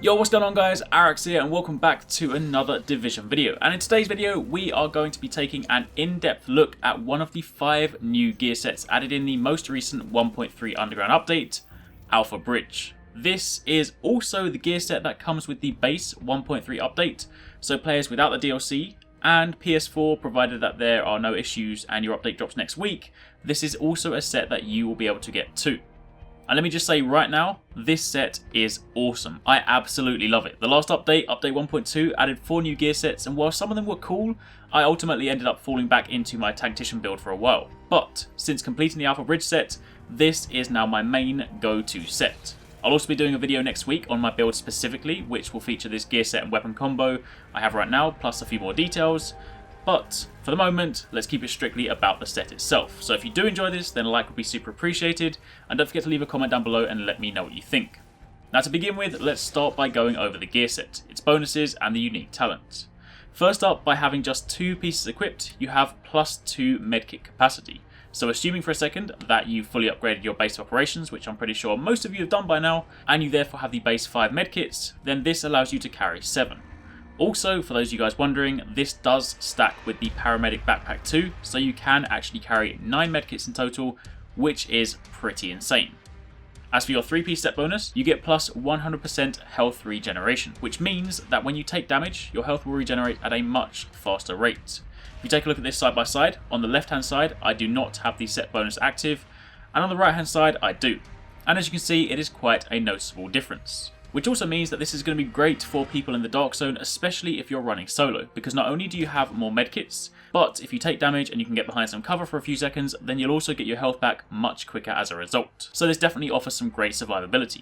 Yo, what's going on guys, Arekkz here and welcome back to another Division video. And in today's video we are going to be taking an in-depth look at one of the 5 new gear sets added in the most recent 1.3 Underground update, Alpha Bridge. This is also the gear set that comes with the base 1.3 update, so players without the DLC and PS4, provided that there are no issues and your update drops next week, this is also a set that you will be able to get too. And let me just say right now, this set is awesome. I absolutely love it. The last update, update 1.2, added 4 new gear sets, and while some of them were cool, I ultimately ended up falling back into my tactician build for a while. But since completing the Alpha Bridge set, this is now my main go-to set. I'll also be doing a video next week on my build specifically, which will feature this gear set and weapon combo I have right now, plus a few more details. But for the moment, let's keep it strictly about the set itself. So if you do enjoy this, then a like would be super appreciated, and don't forget to leave a comment down below and let me know what you think. Now to begin with, let's start by going over the gear set, its bonuses and the unique talents. First up, by having just 2 pieces equipped, you have +2 medkit capacity. So assuming for a second that you've fully upgraded your base of operations, which I'm pretty sure most of you have done by now, and you therefore have the base 5 medkits, then this allows you to carry 7. Also, for those of you guys wondering, this does stack with the Paramedic Backpack 2, so you can actually carry 9 medkits in total, which is pretty insane. As for your 3-piece set bonus, you get plus 100% health regeneration, which means that when you take damage, your health will regenerate at a much faster rate. If you take a look at this side by side, on the left hand side I do not have the set bonus active, and on the right hand side I do. And as you can see, it is quite a noticeable difference. Which also means that this is going to be great for people in the Dark Zone, especially if you're running solo, because not only do you have more medkits, but if you take damage and you can get behind some cover for a few seconds, then you'll also get your health back much quicker as a result. So this definitely offers some great survivability.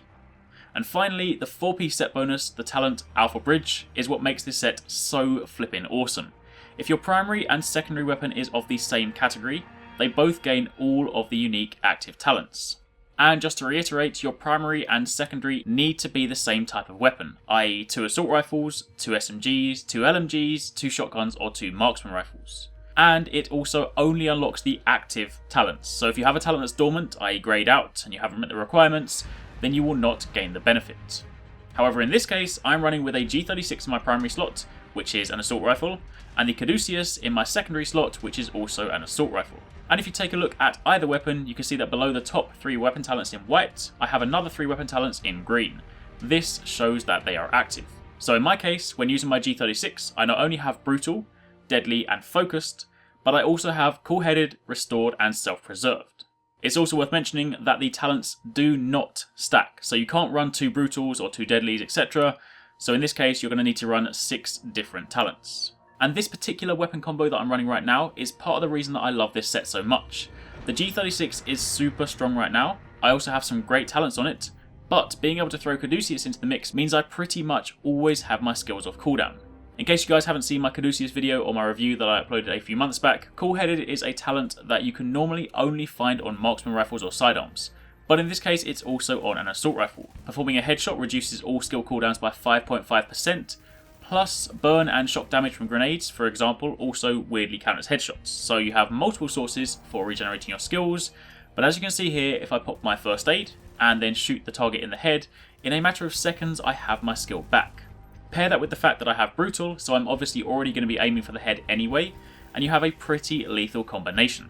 And finally, the 4-piece set bonus, the talent Alpha Bridge, is what makes this set so flippin' awesome. If your primary and secondary weapon is of the same category, they both gain all of the unique active talents. And just to reiterate, your primary and secondary need to be the same type of weapon, i.e. 2 assault rifles, 2 SMGs, 2 LMGs, 2 shotguns or 2 marksman rifles. And it also only unlocks the active talents, so if you have a talent that's dormant, i.e. greyed out, and you haven't met the requirements, then you will not gain the benefit. However, in this case, I'm running with a G36 in my primary slot, which is an assault rifle, and the Caduceus in my secondary slot, which is also an assault rifle. And if you take a look at either weapon, you can see that below the top 3 weapon talents in white, I have another 3 weapon talents in green. This shows that they are active. So in my case, when using my G36, I not only have Brutal, Deadly and Focused, but I also have Coolheaded, Restored and Self-Preserved. It's also worth mentioning that the talents do not stack, so you can't run 2 Brutals or 2 Deadlies, etc. So in this case, you're going to need to run 6 different talents. And this particular weapon combo that I'm running right now is part of the reason that I love this set so much. The G36 is super strong right now, I also have some great talents on it, but being able to throw Caduceus into the mix means I pretty much always have my skills off cooldown. In case you guys haven't seen my Caduceus video or my review that I uploaded a few months back, Coolheaded is a talent that you can normally only find on marksman rifles or sidearms. But in this case it's also on an assault rifle. Performing a headshot reduces all skill cooldowns by 5.5%, plus burn and shock damage from grenades, for example, also weirdly count as headshots. So you have multiple sources for regenerating your skills, but as you can see here, if I pop my first aid and then shoot the target in the head, in a matter of seconds I have my skill back. Pair that with the fact that I have Brutal, so I'm obviously already going to be aiming for the head anyway, and you have a pretty lethal combination.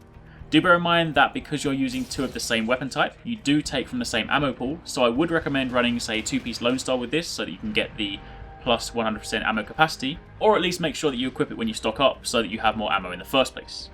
Do bear in mind that because you're using 2 of the same weapon type, you do take from the same ammo pool, so I would recommend running say a 2-piece Lone Star with this so that you can get the plus 100% ammo capacity, or at least make sure that you equip it when you stock up so that you have more ammo in the first place.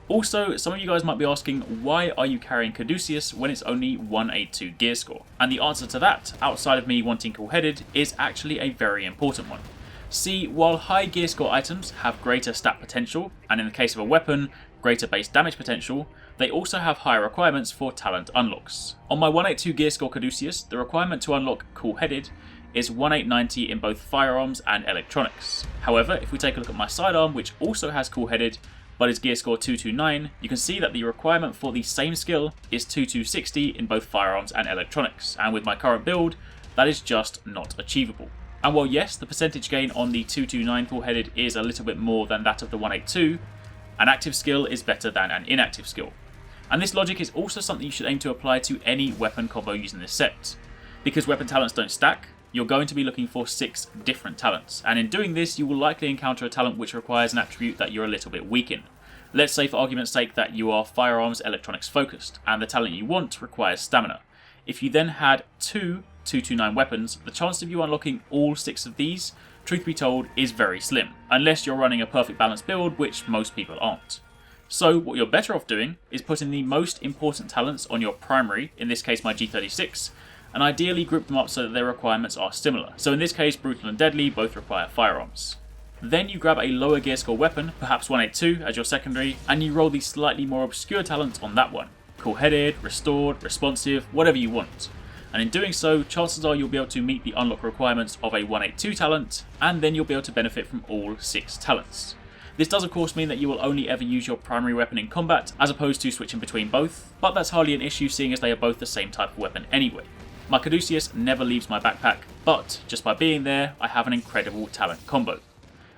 Also, some of you guys might be asking, why are you carrying Caduceus when it's only 182 gear score? And the answer to that, outside of me wanting Coolheaded, is actually a very important one. See, while high gear score items have greater stat potential, and in the case of a weapon, greater base damage potential, they also have higher requirements for talent unlocks. On my 182 gear score Caduceus, the requirement to unlock Coolheaded is 1890 in both firearms and electronics. However, if we take a look at my sidearm, which also has Coolheaded, but is gear score 229, you can see that the requirement for the same skill is 2260 in both firearms and electronics, and with my current build, that is just not achievable. And while yes, the percentage gain on the 229 Coolheaded is a little bit more than that of the 182, an active skill is better than an inactive skill. And this logic is also something you should aim to apply to any weapon combo using this set. Because weapon talents don't stack, you're going to be looking for 6 different talents, and in doing this you will likely encounter a talent which requires an attribute that you're a little bit weak in. Let's say for argument's sake that you are firearms electronics focused, and the talent you want requires stamina. If you then had 2 229 weapons, the chance of you unlocking all 6 of these, truth be told, is very slim, unless you're running a perfect balanced build, which most people aren't. So what you're better off doing is putting the most important talents on your primary, in this case my G36, and ideally group them up so that their requirements are similar. So in this case, Brutal and Deadly both require firearms. Then you grab a lower gear score weapon, perhaps 182 as your secondary, and you roll the slightly more obscure talent on that one. Coolheaded, Restored, Responsive, whatever you want. And in doing so, chances are you'll be able to meet the unlock requirements of a 182 talent, and then you'll be able to benefit from all 6 talents. This does of course mean that you will only ever use your primary weapon in combat, as opposed to switching between both, but that's hardly an issue seeing as they are both the same type of weapon anyway. My Caduceus never leaves my backpack, but just by being there, I have an incredible talent combo.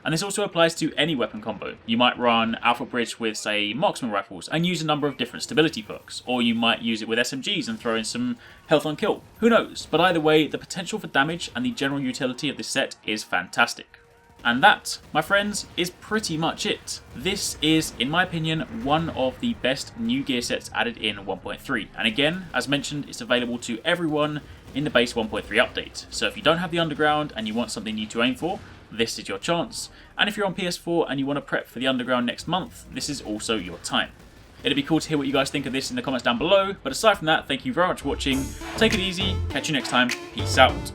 And this also applies to any weapon combo. You might run Alpha Bridge with, say, marksman rifles and use a number of different stability perks, or you might use it with SMGs and throw in some health on kill. Who knows? But either way, the potential for damage and the general utility of this set is fantastic. And that, my friends, is pretty much it. This is, in my opinion, one of the best new gear sets added in 1.3. And again, as mentioned, it's available to everyone in the base 1.3 update. So if you don't have the Underground and you want something new to aim for, this is your chance. And if you're on PS4 and you want to prep for the Underground next month, this is also your time. It'd be cool to hear what you guys think of this in the comments down below, but aside from that, thank you very much for watching, take it easy, catch you next time, peace out.